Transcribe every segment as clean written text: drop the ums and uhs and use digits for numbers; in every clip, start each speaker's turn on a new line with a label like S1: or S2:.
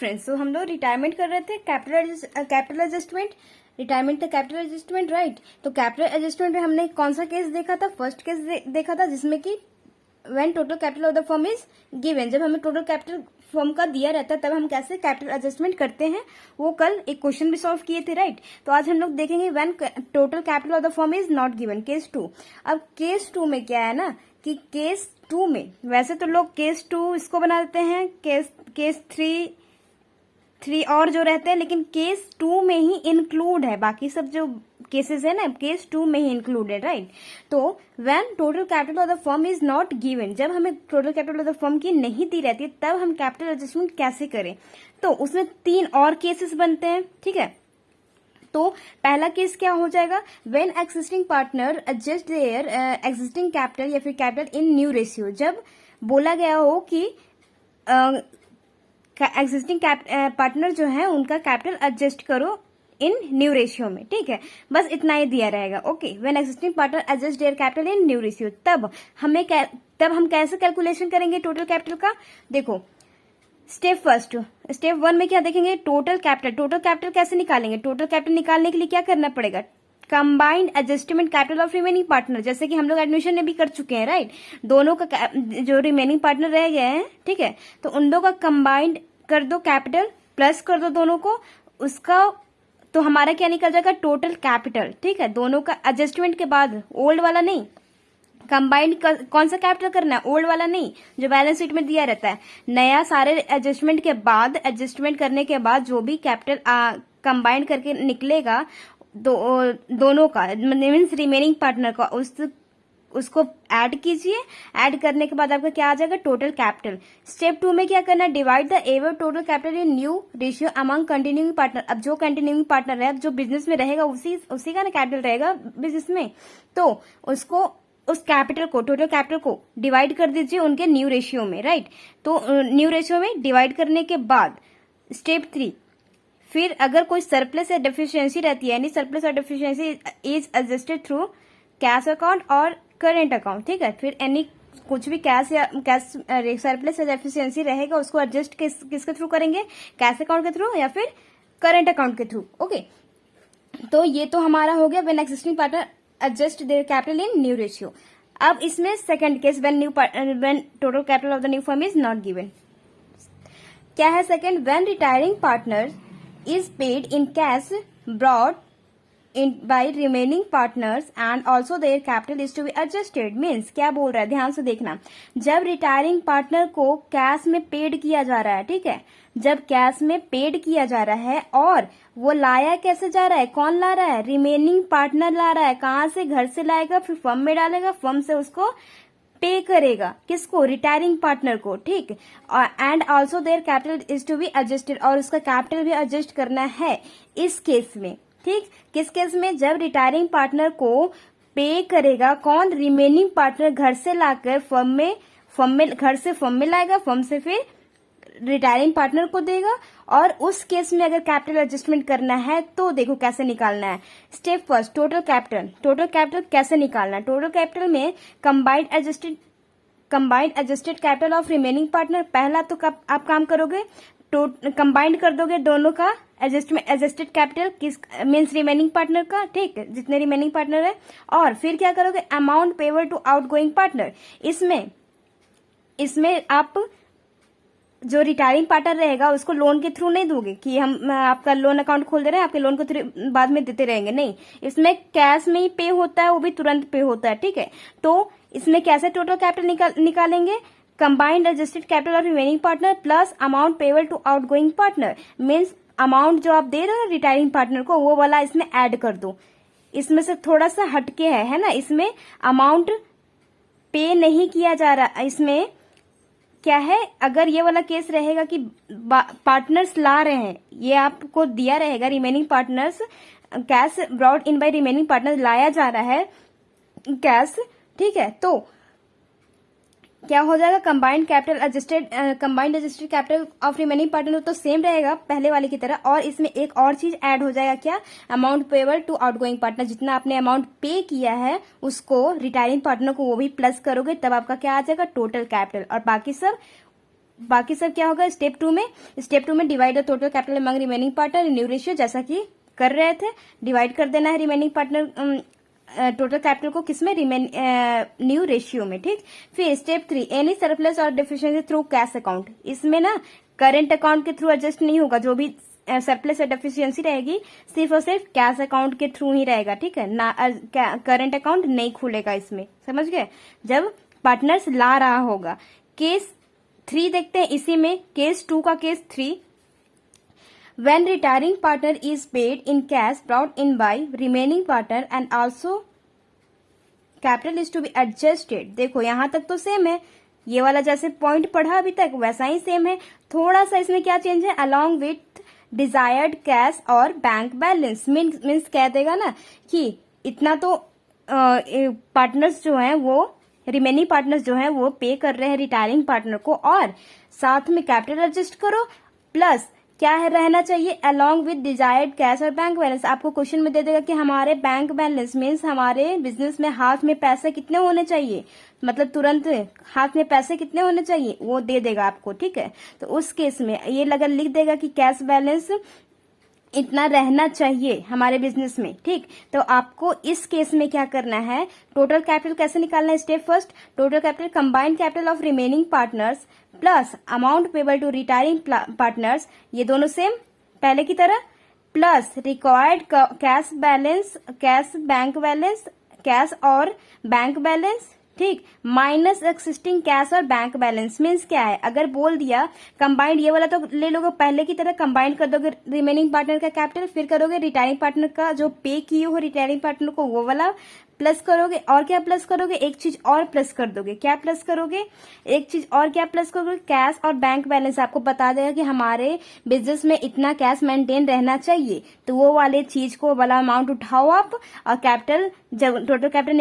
S1: Friends, तो हम लोग रिटायरमेंट कर रहे थे, कैपिटल एडजस्टमेंट, रिटायरमेंट था कैपिटल एडजस्टमेंट, राइट। तो कैपिटल एडजस्टमेंट में हमने कौन सा केस देखा था? फर्स्ट केस देखा था जिसमें कि when total capital of the firm is given, जब हमें टोटल कैपिटल फर्म का दिया रहता है तब हम कैसे कैपिटल एडजस्टमेंट करते हैं, वो कल एक क्वेश्चन भी सॉल्व किए थे, राइट। तो आज हम लोग देखेंगे when total capital of the firm is not given, case 2। अब केस 2 में क्या है ना कि केस 2 में वैसे तो लोग केस 2 इसको बना देते हैं, केस 3 और जो रहते हैं, लेकिन केस 2 में ही इंक्लूड है, बाकी सब जो केसेस है ना केस 2 में ही इंक्लूड है, राइट। तो when total capital of the firm is not given, जब हमें total capital of the firm की नहीं दी रहती है तब हम कैपिटल एडजस्टमेंट कैसे करें, तो उसमें 3 और केसेस बनते हैं, ठीक है। तो पहला केस क्या हो जाएगा? When existing partner adjust there existing capital या फिर कैपिटल इन न्यू रेशियो, जब बोला गया हो कि एक्सिस्टिंग पार्टनर जो है उनका कैपिटल एडजस्ट करो इन न्यू रेशियो में, ठीक है। बस इतना ही दिया रहेगा, okay. When existing partner adjust their capital in new ratio, तब हम कैसे कैलकुलेशन करेंगे टोटल कैपिटल का? देखो स्टेप 1 में क्या देखेंगे? टोटल कैपिटल कैसे निकालेंगे? टोटल कैपिटल निकालने के लिए क्या करना पड़ेगा? Combined adjustment capital of remaining partner, जैसे कि हम लोग एडमिशन में भी कर चुके हैं, राइट। दोनों का जो रिमेनिंग पार्टनर रह गए हैं, ठीक है, तो उन दोनों का कंबाइंड कर दो कैपिटल, प्लस कर दो दोनों को, उसका तो हमारा क्या निकल जाएगा? टोटल कैपिटल, ठीक है। दोनों का एडजस्टमेंट के बाद, ओल्ड वाला नहीं, कंबाइंड कौन सा कैपिटल करना है? ओल्ड वाला नहीं जो बैलेंस शीट में दिया रहता है, नया सारे एडजस्टमेंट के बाद, एडजस्टमेंट करने के बाद जो भी कैपिटल कंबाइंड करके निकलेगा दोनों का, मीन्स रिमेनिंग पार्टनर का, उसको ऐड कीजिए। ऐड करने के बाद आपका क्या आ जाएगा? Total capital. स्टेप 2 में क्या करना है? Divide the ever total capital in new ratio among continuing partner. अब जो कंटिन्यूइंग पार्टनर है, जो बिजनेस में रहेगा, उसी का ना कैपिटल रहेगा बिजनेस में, तो उस कैपिटल को, टोटल कैपिटल को डिवाइड कर दीजिए उनके न्यू रेशियो में, राइट। तो न्यू रेशियो में डिवाइड करने के बाद स्टेप 3, फिर अगर कोई सरप्लस या डेफिशिएंसी रहती है, यानी सरप्लस और deficiency is adjusted through cash account और करेंट अकाउंट, ठीक है। फिर एनी कुछ भी कैश सरप्लस या डेफिशिएंसी रहेगा उसको एडजस्ट किसके थ्रू करेंगे? कैश अकाउंट के थ्रू या फिर करेंट अकाउंट के थ्रू, ओके। तो ये तो हमारा हो गया when existing partner adjust their capital in new ratio. अब इसमें second case when total capital of the new firm is not given, क्या है second? When retiring partner is paid in cash brought in by remaining partners and also their capital is to be adjusted, means क्या बोल रहा है? ध्यान से देखना। जब रिटायरिंग पार्टनर को कैश में पेड किया जा रहा है, ठीक है, जब कैश में पेड किया जा रहा है और वो लाया कैसे जा रहा है? कौन ला रहा है? रिमेनिंग पार्टनर ला रहा है। कहाँ से? घर से लाएगा, फिर फर्म में डालेगा, फर्म से उसको पे करेगा, किसको? रिटायरिंग पार्टनर को, ठीक। And also their capital is to be adjusted, और उसका कैपिटल भी एडजस्ट करना है इस केस में, ठीक। किस केस में? जब रिटायरिंग पार्टनर को पे करेगा कौन? रिमेनिंग पार्टनर घर से लाकर घर से फर्म में लाएगा, फर्म से फिर रिटायरिंग पार्टनर को देगा, और उस केस में अगर कैपिटल एडजस्टमेंट करना है तो देखो कैसे निकालना है। स्टेप 1, टोटल कैपिटल कैसे निकालना है? टोटल कैपिटल में combined adjusted capital of remaining partner, पहला तो आप काम करोगे कंबाइंड कर दोगे दोनों का एडजस्टेड कैपिटल, किस मीन्स रिमेनिंग पार्टनर का, ठीक, जितने रिमेनिंग पार्टनर है, और फिर क्या करोगे? Amount payable to outgoing partner. इसमें आप जो रिटायरिंग पार्टनर रहेगा उसको लोन के थ्रू नहीं दोगे कि हम आपका लोन अकाउंट खोल दे रहे हैं, आपके लोन को बाद में देते रहेंगे, नहीं। इसमें कैश में ही पे होता है, वो भी तुरंत पे होता है, ठीक है। तो इसमें कैसे टोटल कैपिटल निकालेंगे? Combined adjusted capital of remaining partner plus amount payable to outgoing partner, means amount जो आप दे रहे हो रिटायरिंग पार्टनर को वो वाला इसमें ऐड कर दो। इसमें से थोड़ा सा हटके है ना, इसमें अमाउंट पे नहीं किया जा रहा। इसमें क्या है? अगर ये वाला केस रहेगा कि पार्टनर्स ला रहे हैं, ये आपको दिया रहेगा remaining partners, cash brought in by remaining partners, लाया जा रहा है कैश, ठीक है, तो क्या हो जाएगा? Combined adjusted capital of remaining partner तो सेम रहेगा पहले वाले की तरह, और इसमें एक और चीज ऐड हो जाएगा, क्या? Amount payable to outgoing partner, जितना आपने अमाउंट पे किया है उसको रिटायरिंग पार्टनर को वो भी प्लस करोगे, तब आपका क्या आ जाएगा? टोटल कैपिटल, और बाकी सब बाकी सब क्या होगा स्टेप 2 में? स्टेप 2 में divide the total capital among remaining partner in new ratio, जैसा कि कर रहे थे, डिवाइड कर देना है रिमेनिंग पार्टनर टोटल कैपिटल को किसमें? न्यू रेशियो में, ठीक। फिर स्टेप 3, एनी सरप्लस और डेफिशिएंसी थ्रू कैश अकाउंट। इसमें ना करंट अकाउंट के थ्रू एडजस्ट नहीं होगा, जो भी सरप्लस या डेफिशिएंसी रहेगी सिर्फ और सिर्फ कैश अकाउंट के थ्रू ही रहेगा, ठीक है ना। करंट अकाउंट नहीं खुलेगा इसमें, समझ गए? जब पार्टनर्स ला रहा होगा। केस 3 देखते हैं इसी में, केस 2 का case 3, when retiring partner is paid in cash brought in by remaining partner and also capital is to be adjusted। देखो यहां तक तो सेम है, ये वाला जैसे पॉइंट पढ़ा अभी तक वैसा ही सेम है, थोड़ा सा इसमें क्या चेंज है? along with desired कैश और बैंक बैलेंस। मीन्स कह देगा ना कि इतना तो पार्टनर्स जो हैं वो, रिमेनिंग पार्टनर्स जो हैं वो पे कर रहे हैं रिटायरिंग पार्टनर को, और साथ में कैपिटल एडजस्ट करो, प्लस क्या है रहना चाहिए? अलोंग विद डिजायर्ड कैश और बैंक बैलेंस। आपको क्वेश्चन में दे देगा कि हमारे बैंक बैलेंस मीन्स हमारे बिजनेस में हाथ में पैसे कितने होने चाहिए, मतलब तुरंत हाथ में पैसे कितने होने चाहिए वो दे देगा आपको, ठीक है। तो उस केस में ये अगर लिख देगा कि कैश बैलेंस इतना रहना चाहिए हमारे बिजनेस में, ठीक। तो आपको इस केस में क्या करना है? टोटल कैपिटल कैसे निकालना है? Step first, total capital combined capital of remaining partners plus amount payable to retiring partners, ये दोनों सेम पहले की तरह, plus required cash balance, cash bank balance, cash और बैंक बैलेंस, ठीक, माइनस एक्सिस्टिंग कैश और बैंक बैलेंस। मीन्स क्या है? अगर बोल दिया कंबाइंड, ये वाला तो ले लोगे पहले की तरह, कंबाइंड कर दोगे रिमेनिंग पार्टनर का कैपिटल, फिर करोगे रिटायरिंग पार्टनर का जो पे किए हो रिटायरिंग पार्टनर को वो वाला प्लस करोगे, और क्या प्लस करोगे? एक चीज और प्लस कर दोगे। क्या प्लस करोगे? एक चीज और क्या प्लस करोगे? कैश और बैंक बैलेंस। आपको बता देगा कि हमारे बिजनेस में इतना कैश मेंटेन रहना चाहिए, तो वो वाले चीज को वाला अमाउंट उठाओ आप, और कैपिटल जब टोटल कैपिटल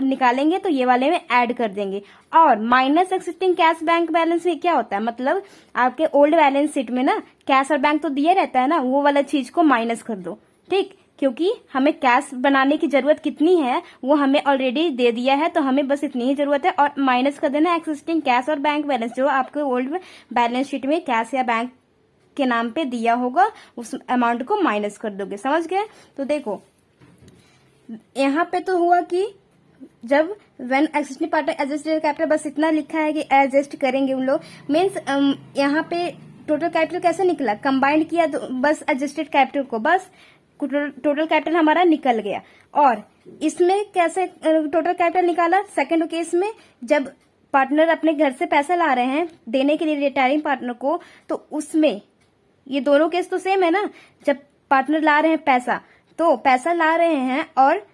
S1: निकालेंगे तो ये वाले में ऐड कर देंगे। और minus existing cash bank balance में क्या होता है? मतलब आपके ओल्ड बैलेंस शीट में ना कैश और बैंक तो दिया रहता है ना, वो वाला चीज को माइनस कर दो, ठीक, क्योंकि हमें कैश बनाने की जरूरत कितनी है वो हमें ऑलरेडी दे दिया है, तो हमें बस इतनी ही जरूरत है, और माइनस कर देना एक्सिस्टिंग कैश और बैंक बैलेंस, जो आपके ओल्ड बैलेंस शीट में कैश या बैंक के नाम पे दिया होगा उस अमाउंट को माइनस कर दोगे। समझ गए? तो देखो यहाँ पे तो हुआ कि जब when existing partner adjusted capital, बस इतना लिखा है कि एडजस्ट करेंगे उन लोग। मीन्स यहाँ पे टोटल कैपिटल कैसे निकला? कंबाइंड किया तो बस एडजस्टेड कैपिटल को, बस टोटल कैपिटल हमारा निकल गया। और इसमें कैसे टोटल कैपिटल निकाला? सेकंड केस में जब पार्टनर अपने घर से पैसा ला रहे हैं देने के लिए रिटायरिंग पार्टनर को, तो उसमें ये दोनों केस तो सेम है ना। जब पार्टनर ला रहे हैं पैसा, तो पैसा ला रहे हैं और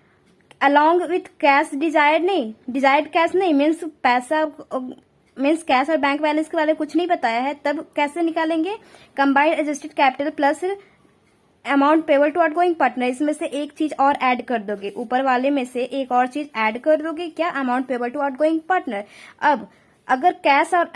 S1: along with cash, desired cash नहीं, मीन्स पैसा मीन्स कैश और बैंक बैलेंस के बारे में कुछ नहीं बताया है, तब कैसे निकालेंगे? Combined adjusted capital plus amount payable to outgoing partner. इसमें से एक चीज और ऐड कर दोगे, ऊपर वाले में से एक और चीज ऐड कर दोगे। क्या? Amount payable to outgoing partner. अब अगर कैश और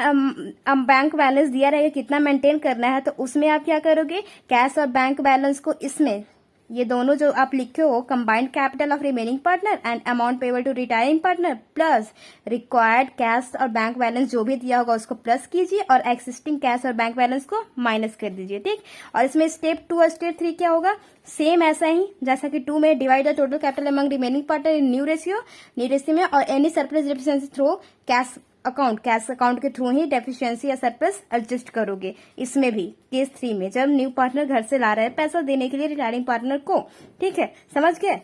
S1: बैंक बैलेंस दिया रहेगा कितना मेंटेन करना है, तो उसमें आप क्या करोगे? कैश और बैंक बैलेंस को इसमें ये दोनों जो आप लिखे हो, combined capital of remaining partner and amount payable to retiring partner plus required cash और बैंक बैलेंस जो भी दिया होगा उसको प्लस कीजिए, और एक्सिस्टिंग कैश और बैंक बैलेंस को माइनस कर दीजिए, ठीक। और इसमें स्टेप 2 और स्टेप 3 क्या होगा? सेम ऐसा ही जैसा कि 2 में, divide the total capital among remaining partner in new ratio में, और any surplus deficiency through cash account के थ्रू ही डेफिशिएंसी या सरप्लस एडजस्ट करोगे। इसमें भी केस 3 में जब न्यू पार्टनर घर से ला रहा है पैसा देने के लिए रिटायरिंग पार्टनर को, ठीक है, समझ गए?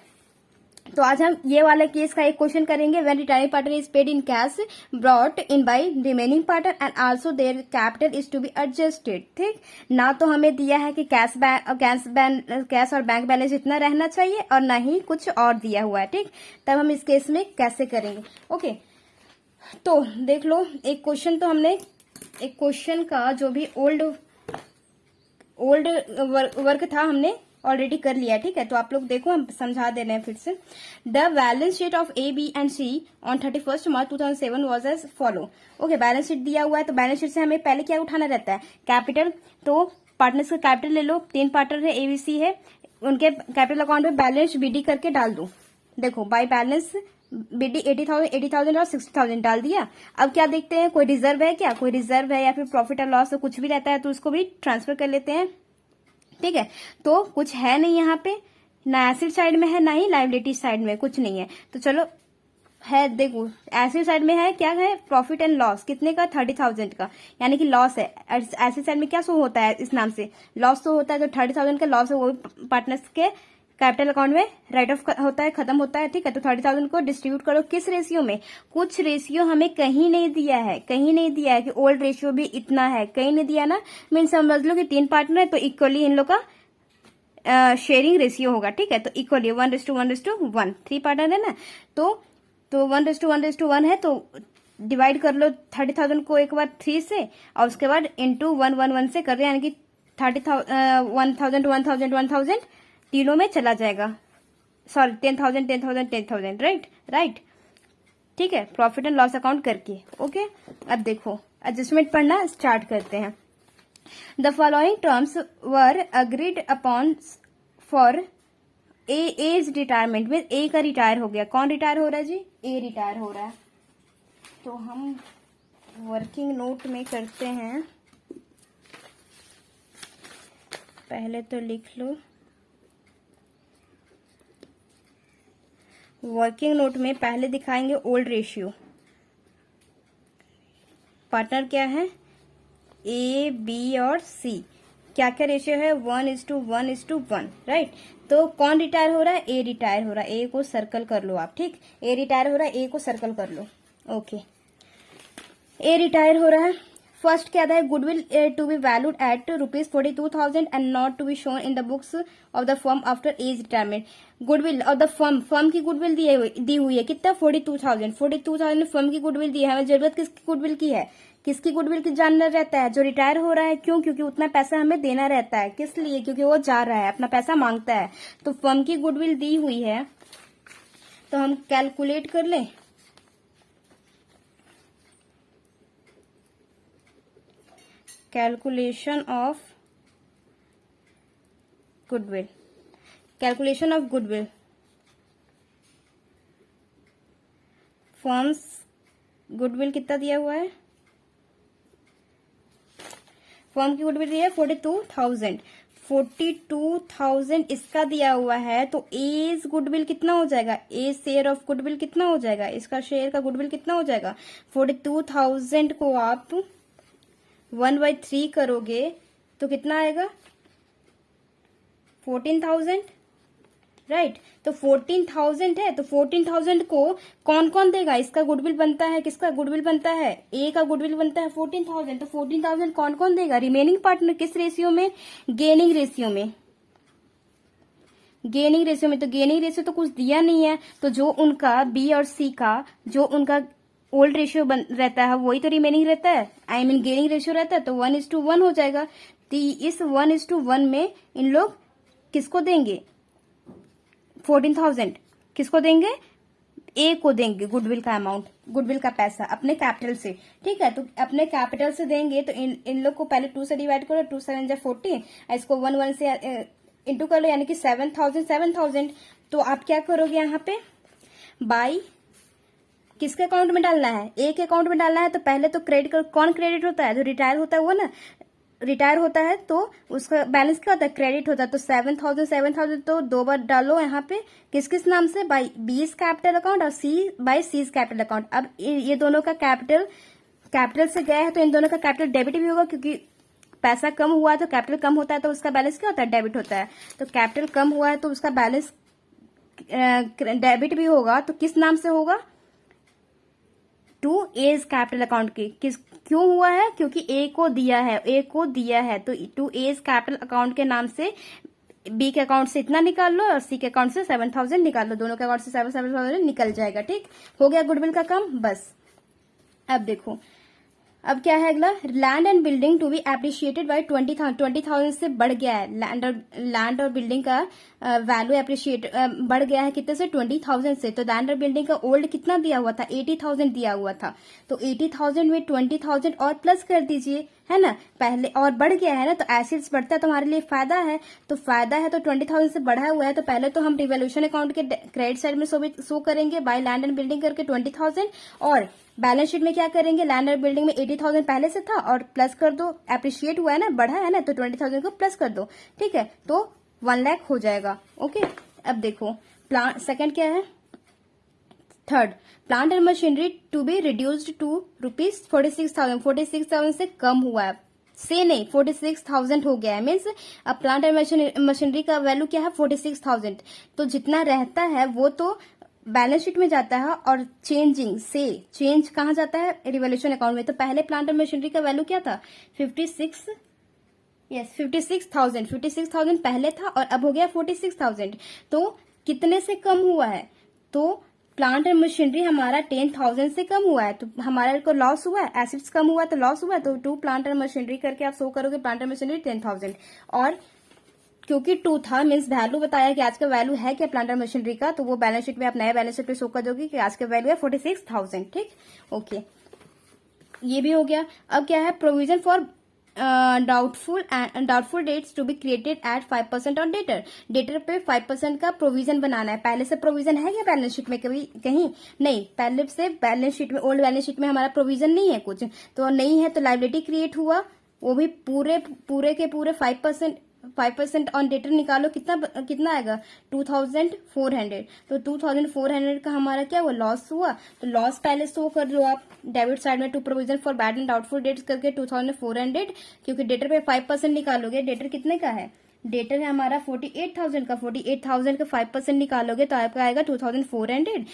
S1: तो आज हम ये वाले केस का एक क्वेश्चन करेंगे। When retiring partner is paid in cash brought in by remaining partner and also their capital is to be adjusted, ठीक। ना तो हमें दिया है कि कैश और बैंक बैलेंस इतना रहना चाहिए, और ना ही कुछ और दिया हुआ है, ठीक। तब हम इस केस में कैसे करेंगे? ओके, तो देख लो, एक क्वेश्चन तो हमने, एक क्वेश्चन का जो भी ओल्ड वर्क था हमने ऑलरेडी कर लिया, ठीक है। तो आप लोग देखो, हम समझा दे रहे हैं फिर से। The balance sheet of A, B and C on 31 March 2007 was as follow. Okay, balance sheet दिया हुआ है, तो बैलेंस शीट से हमें पहले क्या उठाना रहता है? कैपिटल। तो पार्टनर्स का कैपिटल ले लो, 3 पार्टनर है, ए बी सी है, उनके कैपिटल अकाउंट में बैलेंस बीडी करके डाल दो। देखो, बाय बैलेंस BD 80,000 और 60,000 डाल दिया। अब क्या देखते हैं, कोई रिजर्व है क्या, कोई रिजर्व है या फिर प्रॉफिट एंड लॉस तो कुछ भी रहता है तो उसको भी ट्रांसफर कर लेते हैं। ठीक है, तो कुछ है नहीं यहाँ पे, ना एसिड साइड में है ना ही लाइबिलिटी साइड में, कुछ नहीं है। तो चलो है, देखो एसिड साइड में है क्या है, प्रॉफिट एंड लॉस कितने का, 30,000 का, यानी कि लॉस है। एसिड साइड में क्या शो होता है इस नाम से, लॉस तो होता है। तो 30,000 का लॉस है, वो भी पार्टनर्स के कैपिटल अकाउंट में राइट ऑफ होता है, खत्म होता है। ठीक है, तो 30,000 को डिस्ट्रीब्यूट करो किस रेशियो में, कुछ रेशियो हमें कहीं नहीं दिया है, कहीं नहीं दिया है कि ओल्ड रेशियो भी इतना है, कहीं नहीं दिया ना। मीन समझ लो कि 3 पार्टनर है तो इक्वली इन लोग का शेयरिंग रेशियो होगा। ठीक है, तो इक्वली 1:1:1, 3 पार्टनर है ना, तो 1:1:1 है, तो डिवाइड कर लो 30,000 को एक बार 3 से और उसके बाद इंटू 1:1:1 से कर रहे हैं, यानी कि 1,000 1,000 तीनों में चला जाएगा। Sorry 10,000 10,000 10,000, right. ठीक है, प्रॉफिट एंड लॉस अकाउंट करके। ओके, अब देखो एडजस्टमेंट पढ़ना स्टार्ट करते हैं। The following terms were agreed upon for A's retirement में, ए का रिटायर हो गया। कौन रिटायर हो रहा है जी, ए रिटायर हो रहा है। तो हम वर्किंग नोट में करते हैं, पहले तो लिख लो। वर्किंग नोट में पहले दिखाएंगे ओल्ड रेशियो। पार्टनर क्या है, ए बी और सी। क्या क्या रेशियो है, 1:1:1, राइट। तो कौन रिटायर हो रहा है, ए रिटायर हो रहा है। ए को सर्कल कर लो आप, ठीक, ए रिटायर हो रहा है, ए को सर्कल कर लो। ओके, ए रिटायर हो रहा है। फर्स्ट क्या था, goodwill to be valued at ₹42,000 and not to be shown in the books of the firm after A's retirement. Goodwill of the firm की गुडविल दी हुई है कितना, 42,000 फर्म की गुडविल दी है। हमें जरूरत किसकी गुडविल की है, किसकी गुडविल की जानना रहता है, जो रिटायर हो रहा है। क्यों, क्योंकि उतना पैसा हमें देना रहता है। किस लिए, क्योंकि वो जा रहा है, अपना पैसा मांगता है। तो फर्म की गुडविल दी हुई है, तो हम कैलकुलेट कर लें। Calculation of goodwill, calculation of goodwill. Firms goodwill कितना दिया हुआ है, फर्म की गुडविल दिया है 42,000 इसका दिया हुआ है। तो एज गुडविल कितना हो जाएगा, ए शेयर ऑफ गुडविल कितना हो जाएगा, इसका शेयर का गुडविल कितना हो जाएगा। 42,000 को आप 1/3 करोगे तो कितना आएगा, 14,000, राइट। तो 14,000 है, तो 14,000 को कौन कौन देगा, इसका गुडविल बनता है, किसका गुडविल बनता है, ए का गुडविल बनता है 14,000। तो 14,000 कौन कौन देगा, रिमेनिंग पार्टनर। किस रेशियो में, गेनिंग रेशियो में, गेनिंग रेशियो में। तो गेनिंग रेशियो तो कुछ दिया नहीं है, तो जो उनका बी और सी का जो उनका ओल्ड रेशियो रहता है वही तो रिमेनिंग रहता है, आई मीन गेनिंग रेशियो रहता है। तो 1:1 हो जाएगा। तो इस 1:1 में इन लोग किसको देंगे, 14,000 किसको देंगे, ए को देंगे गुडविल का अमाउंट, गुडविल का पैसा अपने कैपिटल से। ठीक है, तो अपने कैपिटल से देंगे। तो इन लोग को पहले 2 से डिवाइड करो, 2 7 जा 14, इसको 1 से इंटू कर लो, यानी कि 7,000। तो आप क्या करोगे यहाँ पे, बाई किसके अकाउंट में डालना है, ए के अकाउंट में डालना है। तो पहले तो क्रेडिट कर, कौन क्रेडिट होता है, जो रिटायर होता है वो ना, रिटायर होता है तो उसका बैलेंस क्या होता है, क्रेडिट होता है। तो 7,000 तो 2 बार डालो यहाँ पे, किस किस नाम से, बाई बीस कैपिटल अकाउंट और सी बाई सीज कैपिटल अकाउंट। अब ये दोनों का कैपिटल से गया है तो इन दोनों का कैपिटल डेबिट भी होगा, क्योंकि पैसा कम हुआ है तो कैपिटल कम होता है, तो उसका बैलेंस क्या होता है, डेबिट होता है। तो कैपिटल कम हुआ है तो उसका बैलेंस डेबिट भी होगा। तो किस नाम से होगा, टू एज कैपिटल अकाउंट की। किस क्यों हुआ है, क्योंकि ए को दिया है। तो टू एज कैपिटल अकाउंट के नाम से बी के अकाउंट से इतना निकाल लो और सी के अकाउंट से 7,000 निकाल लो, दोनों के अकाउंट से 7,000 निकल जाएगा। ठीक हो गया गुडविल का काम, बस। अब देखो अब क्या है अगला, land and building to be appreciated by 20,000 से बढ़ गया है। लैंड और बिल्डिंग का वैल्यू एप्रिशिएट बढ़ गया है कितने से, 20,000 से। तो लैंड और बिल्डिंग का ओल्ड कितना दिया हुआ था, 80,000 दिया हुआ था। तो 80,000 में 20,000 और प्लस कर दीजिए, है ना, पहले और बढ़ गया है ना, तो एसिड्स बढ़ता है तो हमारे लिए फायदा है। तो फायदा है तो 20,000 से बढ़ा हुआ है, तो पहले तो हम रिवोल्यूशन अकाउंट के क्रेडिट साइड में शो करेंगे बाय लैंड एंड बिल्डिंग करके 20,000, और बैलेंस शीट में क्या करेंगे, लैंड और बिल्डिंग में 80,000 पहले से था और प्लस कर दो, एप्रिशिएट हुआ है ना, बढ़ा है ना, तो 20,000 को प्लस कर दो, ठीक है, तो 1 लाख हो जाएगा। ओके, अब देखो प्लान सेकंड क्या है, third, plant and machinery to be reduced to ₹46,000। 46,000 से कम हुआ है, से नहीं 46,000 हो गया है, मीन्स अब प्लांट एंड मशीनरी का वैल्यू क्या है 46,000। तो जितना रहता है वो तो बैलेंस शीट में जाता है, और चेंजिंग से चेंज कहाँ जाता है, रिवोल्यूशन अकाउंट में। तो पहले प्लांट एंड मशीनरी का वैल्यू क्या था, 56,000 पहले था और अब हो गया 46,000। तो कितने से कम हुआ है, तो प्लांट एंड मशीनरी हमारा 10,000 से कम हुआ है, तो हमारे को लॉस हुआ है, एसिड्स कम हुआ तो लॉस हुआ है। तो 2 प्लांट एंड मशीनरी करके आप शो करोगे, प्लांट एंड मशीनरी 10,000, और क्योंकि 2 था मीन्स वैल्यू बताया कि आज का वैल्यू है क्या प्लांट एंड मशीनरी का, तो वो बैलेंस शीट में आप नया बैलेंस शीट पे शो कर दोगे कि आज का वैल्यू है 46,000, ठीक। ओके, ये भी हो गया। अब क्या है, provision for doubtful debts to be created at 5% on debtor पे 5% का प्रोविजन बनाना है। पहले से प्रोविजन है क्या बैलेंस शीट में कभी कहीं, नहीं, पहले से बैलेंस शीट में, ओल्ड बैलेंस शीट में हमारा प्रोविजन नहीं है कुछ, तो नहीं है, तो लायबिलिटी क्रिएट हुआ, वो भी पूरे के पूरे 5% ऑन डेटर निकालो, कितना आएगा 2,400। तो 2,400 का हमारा क्या हुआ, लॉस हुआ। तो लॉस पहले शो कर दो आप डेबिट साइड में, to provision for bad and doubtful debts करके 2,400, क्योंकि डेटर पे 5% निकालोगे, डेटर कितने का है, डेटर है हमारा 48,000 का, 48,000 का 5% निकालोगे तो आपका आएगा 2,400।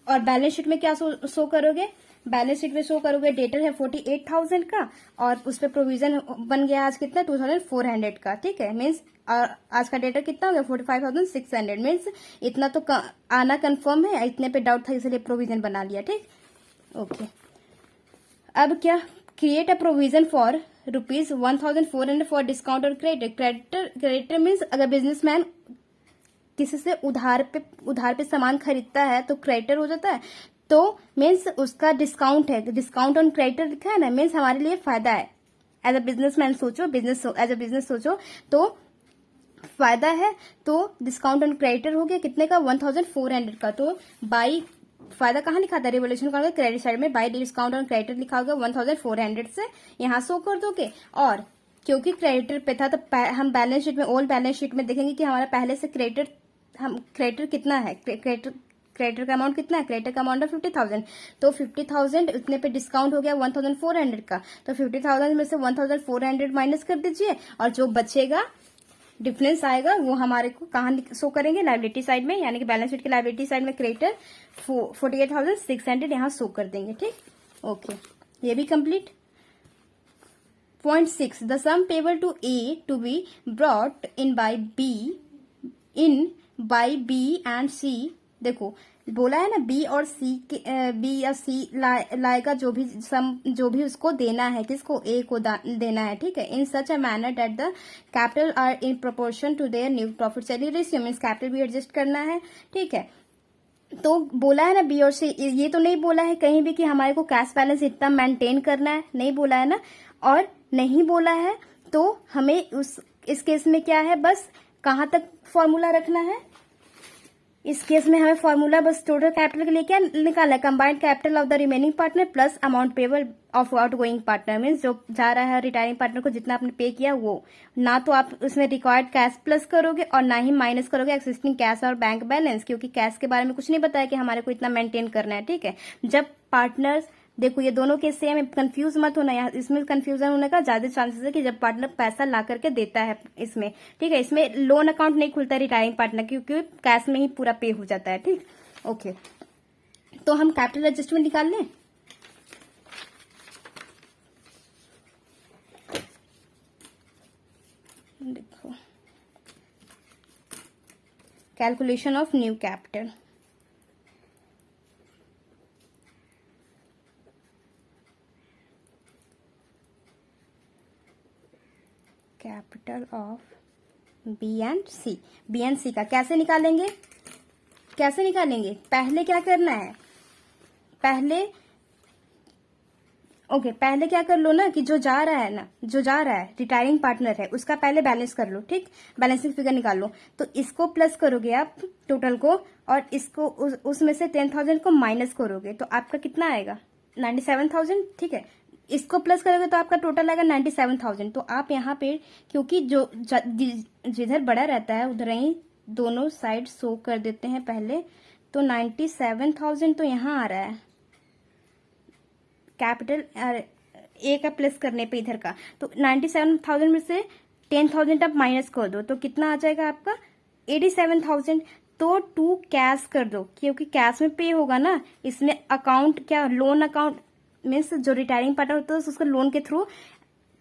S1: और बैलेंस शीट में क्या शो करोगे, बैलेंस शीट में शो करोगे डेटर है 48,000 का, और उस पर प्रोविजन बन गया आज कितना 2,400 का, ठीक है, मीन्स आज का डेटर कितना हो गया 45,600, मीन्स इतना तो आना कंफर्म है, इतने पे डाउट था इसलिए प्रोविजन बना लिया, ठीक। ओके, अब क्या, create a provision for ₹1,400 for discount और क्रेडिटर मीन्स अगर बिजनेसमैन किसी से उधार पे सामान खरीदता है तो क्रेडिटर हो जाता है, तो मीन्स उसका डिस्काउंट है, डिस्काउंट ऑन क्रेडिटर लिखा है ना, मीन्स हमारे लिए फायदा है। एज अ बिजनेसमैन सोचो, एज अ बिजनेस सोचो तो फायदा है, तो डिस्काउंट ऑन क्रेडिटर हो गया कितने का 1,400 का। तो बाई फायदा कहाँ लिखा था, रिवोल्यूशन का क्रेडिट साइड में, बाई डिस्काउंट ऑन क्रेडिटर लिखा होगा 1,400 से, यहाँ शो कर दोगे। और क्योंकि क्रेडिटर पे था तो हम बैलेंस शीट में, ओल्ड बैलेंस शीट में देखेंगे कि हमारा पहले से क्रेडिटर कितना है, क्रेडिटर का अमाउंट कितना है, क्रेडिटर का अमाउंट है 50,000। तो 50,000 इतने पे डिस्काउंट हो गया 1,400 का, तो 50,000 में से 1,400 माइनस कर दीजिए, और जो बचेगा डिफरेंस आएगा वो हमारे को कहाँ शो करेंगे, लायबिलिटी साइड में, यानी कि बैलेंस शीट की लायबिलिटी साइड में क्रेडिटर 48,600 यहाँ शो कर देंगे, ठीक। ओके, ये भी complete. .6, the sum payable to A to be brought in by B and C. देखो बोला है ना, बी और सी लाएगा जो भी उसको देना है, किसको, ए को देना है, ठीक है, in such a manner that the capital are in proportion to their new profit sharing ratio, means capital भी एडजस्ट करना है, ठीक है। तो बोला है ना बी और सी, ये तो नहीं बोला है कहीं भी कि हमारे को कैश बैलेंस इतना मेंटेन करना है, नहीं बोला है ना, और नहीं बोला है तो हमें इस केस में क्या है, बस कहाँ तक फॉर्मूला रखना है, इस केस में हमें फॉर्मूला बस टोटल कैपिटल के लिए क्या निकालना है, combined capital of the remaining partner plus amount payable of out going partner, means जो जा रहा है रिटायरिंग पार्टनर को जितना आपने पे किया वो, ना तो आप उसमें रिक्वायर्ड कैश प्लस करोगे और ना ही माइनस करोगे एक्सिस्टिंग कैश और बैंक बैलेंस, क्योंकि कैश के बारे में कुछ नहीं बताया कि हमारे को इतना मेंटेन करना है, ठीक है। जब पार्टनर्स, देखो ये दोनों केस सेम है, कंफ्यूज मत होना, यहाँ इसमें कंफ्यूजन होने का ज्यादा चांसेस है कि जब पार्टनर पैसा ला करके देता है इसमें, ठीक है, इसमें लोन अकाउंट नहीं खुलता रिटायरिंग पार्टनर, क्योंकि कैश में ही पूरा पे हो जाता है, ठीक। ओके, तो हम कैपिटल एडजस्टमेंट निकाल लें। देखो, calculation of new capital, capital of B and C. B and C का कैसे निकालेंगे, कैसे निकालेंगे? पहले क्या करना है, पहले पहले क्या कर लो ना कि जो जा रहा है ना, जो जा रहा है रिटायरिंग पार्टनर है, उसका पहले बैलेंस कर लो, ठीक, बैलेंसिंग फिगर निकाल लो। तो इसको प्लस करोगे आप टोटल को, और इसको उसमें से 10,000 को माइनस करोगे, तो आपका कितना आएगा? 97,000, ठीक है। इसको प्लस करोगे तो आपका टोटल आएगा 97,000। तो आप यहाँ पे, क्योंकि जो जिधर बड़ा रहता है उधर ही दोनों साइड शो कर देते हैं पहले। तो 97,000 तो यहाँ आ रहा है कैपिटल ए का प्लस करने पे इधर का। तो 97,000 में से 10,000 आप माइनस कर दो, तो कितना आ जाएगा आपका? 87,000। तो 2 कैश कर दो, क्योंकि कैश में पे होगा ना। इसमें अकाउंट क्या, लोन अकाउंट मीन्स जो रिटायरिंग पार्टनर होता है उसको लोन के थ्रू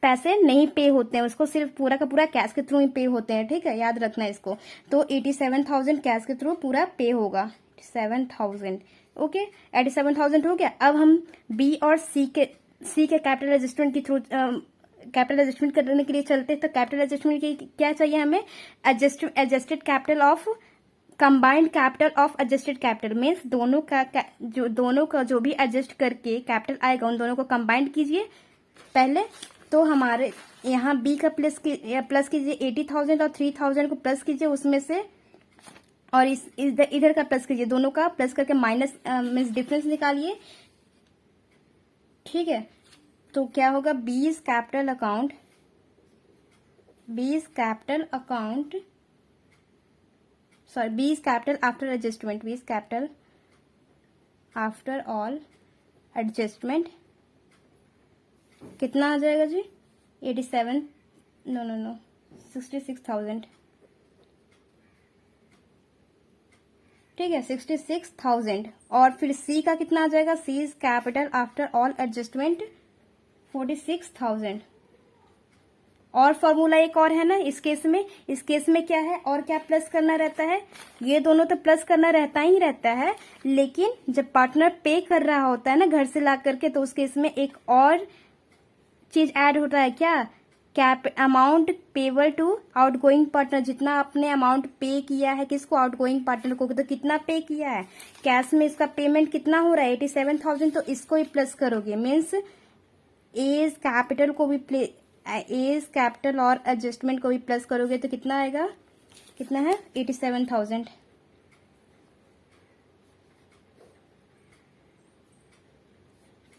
S1: पैसे नहीं पे होते हैं, उसको सिर्फ पूरा का पूरा कैश के थ्रू ही पे होते हैं, ठीक है, याद रखना है इसको। तो 87,000 कैश के थ्रू पूरा पे होगा। 87,000, ओके, 87,000 हो गया। अब हम बी और सी के कैपिटल एडजस्टमेंट के थ्रू कैपिटल एडजस्टमेंट करने के लिए चलते हैं। तो कैपिटल एडजस्टमेंट की क्या चाहिए हमें? Adjusted capital of combined capital of adjusted capital means दोनों का जो भी एडजस्ट करके कैपिटल आएगा उन दोनों को कंबाइंड कीजिए पहले। तो हमारे यहाँ बी का प्लस कीजिए 80,000 और 3,000 को प्लस कीजिए उसमें से, और इधर का प्लस कीजिए, दोनों का प्लस करके माइनस मीन्स डिफरेंस निकालिए, ठीक है। तो क्या होगा? बीज कैपिटल आफ्टर एडजस्टमेंट, बीज कैपिटल आफ्टर ऑल एडजस्टमेंट कितना आ जाएगा जी? 66,000, ठीक है, 66,000। और फिर सी का कितना आ जाएगा? C is capital after all adjustment 46,000। और फॉर्मूला एक और है ना इस केस में क्या है, और क्या प्लस करना रहता है? ये दोनों तो प्लस करना रहता ही रहता है, लेकिन जब पार्टनर पे कर रहा होता है ना घर से ला करके, तो उस केस में एक और चीज ऐड होता है। क्या? Cap amount payable to outgoing partner. जितना आपने अमाउंट पे किया है किसको? आउटगोइंग पार्टनर को। तो कितना पे किया है कैश में, इसका पेमेंट कितना हो रहा है? 87,000। तो इसको ही प्लस करोगे मीन्स एज कैपिटल को भी एज कैपिटल और एडजस्टमेंट को भी प्लस करोगे तो कितना आएगा? कितना है? 87,000।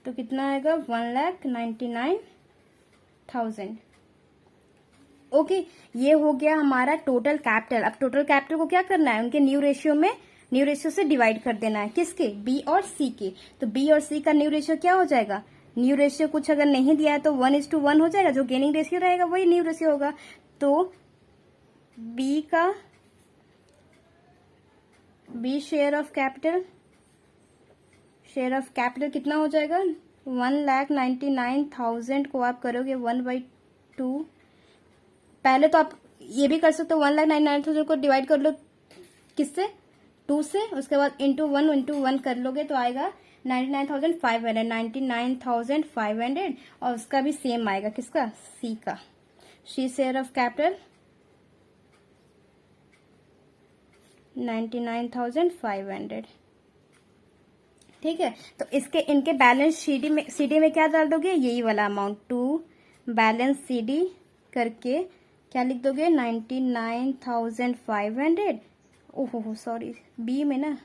S1: तो कितना आएगा? 1,99,000। ओके, ये हो गया हमारा टोटल कैपिटल। अब टोटल कैपिटल को क्या करना है? उनके न्यू रेशियो से डिवाइड कर देना है। किसके? बी और सी के। तो बी और सी का न्यू रेशियो क्या हो जाएगा? न्यू रेशियो कुछ अगर नहीं दिया है तो 1:1 हो जाएगा। जो गेनिंग रेशियो रहेगा वही न्यू रेशियो होगा। तो बी शेयर ऑफ कैपिटल कितना हो जाएगा? 1,99,000 को आप करोगे 1/2। पहले तो आप ये भी कर सकते हो, 1,99,000 को डिवाइड कर लो किससे? 2 से। उसके बाद इंटू वन कर लोगे तो आएगा 99,500 और उसका भी सेम आएगा। किसका? सी का। सी शेयर ऑफ कैपिटल 99,500, ठीक है। तो इनके बैलेंस सीडी में क्या डाल दोगे? यही वाला अमाउंट, टू बैलेंस सीडी करके क्या लिख दोगे? 99,500। ओहो सॉरी, बी में ना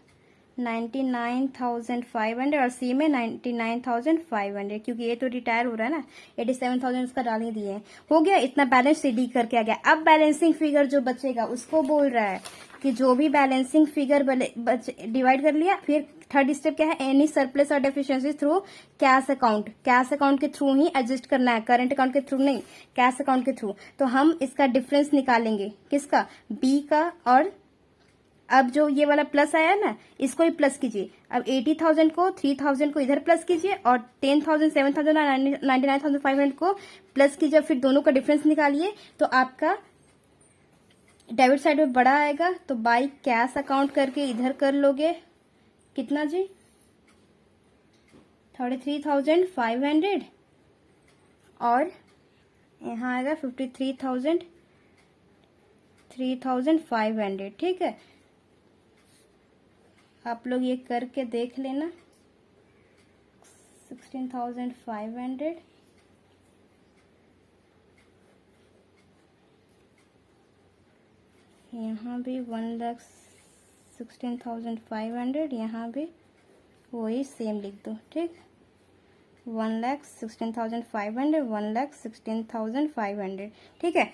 S1: 99,500 और सी में 99,500, क्योंकि ये तो रिटायर हो रहा है ना। 87,000 उसका डाल ही दिए। हो गया, इतना बैलेंस सीडी करके आ गया। अब बैलेंसिंग फिगर जो बचेगा उसको बोल रहा है कि जो भी बैलेंसिंग फिगर डिवाइड कर लिया, फिर थर्ड स्टेप क्या है? एनी सरप्लस और डेफिशिएंसी थ्रू कैश अकाउंट के थ्रू ही एडजस्ट करना है, करंट अकाउंट के थ्रू नहीं, कैश अकाउंट के थ्रू। तो हम इसका डिफरेंस निकालेंगे। किसका? बी का। और अब जो ये वाला प्लस आया ना, इसको ही प्लस कीजिए। अब 80,000 को 3,000 को इधर प्लस कीजिए और 10,000 7,000 और 99,500 को प्लस कीजिए। फिर दोनों का डिफरेंस निकालिए तो आपका डेबिट साइड में बड़ा आएगा, तो बाई कैश अकाउंट करके इधर कर लोगे। कितना जी? 33,500 और यहाँ आएगा 53,500, ठीक है। आप लोग ये करके देख लेना। 16,500 यहाँ भी 1,16,500, यहाँ भी वही सेम लिख दो, ठीक। 1,16,500, 1,16,500, ठीक है।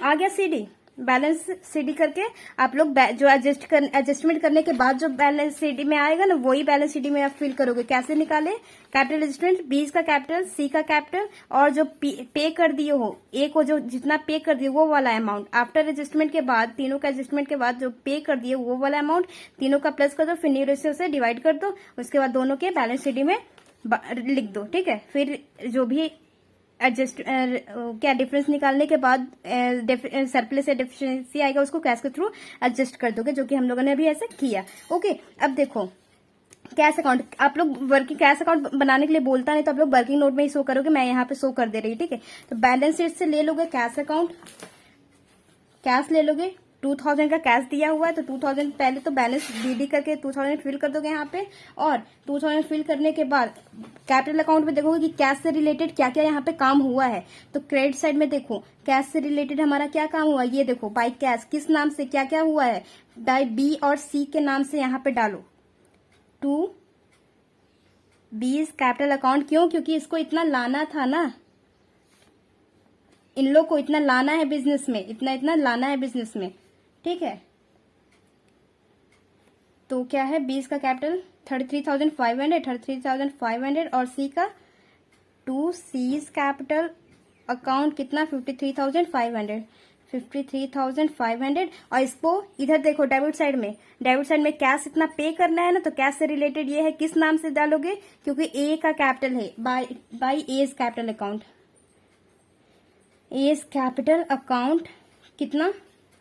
S1: आ गया सीडी, बैलेंस सीडी करके आप लोग जो एडजस्टमेंट करने के बाद जो बैलेंस सीडी में आएगा ना, वही बैलेंस सीडी में आप फिल करोगे। कैसे निकाले? कैपिटल एडजस्टमेंट, बीस का कैपिटल, सी का कैपिटल, और जो पे कर दिए हो, ए को जो जितना पे कर दिए वो वाला अमाउंट, आफ्टर एडजस्टमेंट के बाद, तीनों का एडजस्टमेंट के बाद जो पे कर दिए वो वाला अमाउंट, तीनों का प्लस कर दो, फिर न्यू रेशियो से डिवाइड कर दो, उसके बाद दोनों के बैलेंस सीडी में लिख दो, ठीक है। फिर जो भी एडजस्ट क्या डिफरेंस निकालने के बाद सरप्लस या डेफिशिएंसी आएगा, उसको कैश के थ्रू एडजस्ट कर दोगे, जो कि हम लोगों ने अभी ऐसा किया। ओके, अब देखो कैश अकाउंट, आप लोग वर्किंग कैश अकाउंट बनाने के लिए बोलता नहीं तो आप लोग वर्किंग नोट में ही शो करोगे, मैं यहाँ पे शो कर दे रही हूँ, ठीक है। तो बैलेंस शीट से ले लोगे कैश अकाउंट, कैश ले लोगे, 2000 का कैश दिया हुआ है तो 2000 पहले तो बैलेंस बीडी करके 2000 फिल कर दोगे यहाँ पे, और 2000 फिल करने के बाद कैपिटल अकाउंट में देखोगे कि कैश से रिलेटेड क्या क्या यहाँ पे काम हुआ है। तो क्रेडिट साइड में देखो कैश से रिलेटेड हमारा क्या काम हुआ, ये देखो बाई कैश किस नाम से क्या क्या हुआ है, बाई बी और सी के नाम से यहाँ पे डालो टू बीज कैपिटल अकाउंट। क्यों? क्योंकि इसको इतना लाना था ना, इन लोग को इतना लाना है बिजनेस में, इतना लाना है बिजनेस में, ठीक है। तो क्या है, 20 का कैपिटल 33,500 और सी का 2 सीज कैपिटल अकाउंट कितना 53,500 और इसको इधर देखो डेबिट साइड में कैश इतना पे करना है ना, तो कैश से रिलेटेड ये है, किस नाम से डालोगे, क्योंकि ए का कैपिटल है, by A's capital account, A's capital account कितना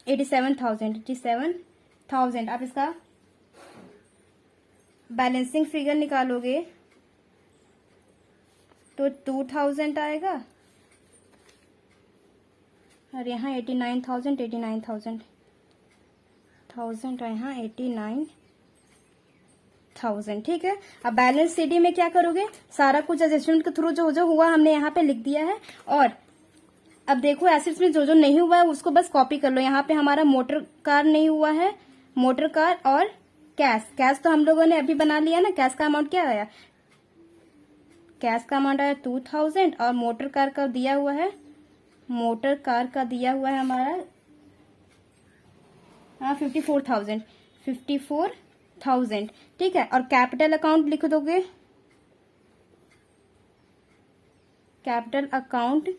S1: 87,000। आप इसका बैलेंसिंग फिगर निकालोगे तो 2000 आएगा, और यहाँ 89,000 और यहाँ 89,000, ठीक है। अब बैलेंस सीडी में क्या करोगे, सारा कुछ एडजस्टमेंट के थ्रू जो हुआ हमने यहाँ पे लिख दिया है। और अब देखो एसेट्स में जो नहीं हुआ है उसको बस कॉपी कर लो। यहाँ पे हमारा मोटर कार नहीं हुआ है, मोटर कार और कैश तो हम लोगों ने अभी बना लिया ना। कैश का अमाउंट क्या आया, कैश का अमाउंट आया 2000 और मोटर कार का दिया हुआ है, हमारा 54,000, ठीक है। और कैपिटल अकाउंट लिख दोगे, कैपिटल अकाउंट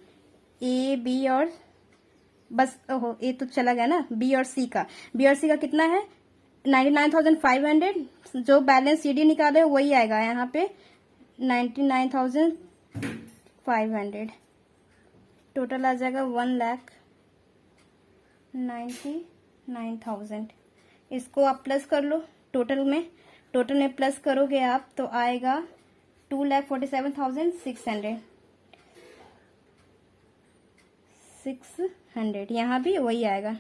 S1: ए बी और बस ओहो ए तो चला गया ना, बी और सी का कितना है 99,500, जो बैलेंस सीडी निकाले वही आएगा यहाँ पे 99,500, टोटल आ जाएगा 1,99,000। इसको आप प्लस कर लो, टोटल में प्लस करोगे आप तो आएगा 2,47,600, यहाँ भी वही आएगा,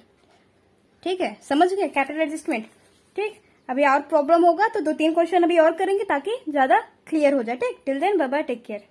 S1: ठीक है। समझ गए कैपिटल एडजस्टमेंट, ठीक। अभी और प्रॉब्लम होगा तो 2-3 क्वेश्चन अभी और करेंगे ताकि ज्यादा क्लियर हो जाए, ठीक। Till then bye bye, take care.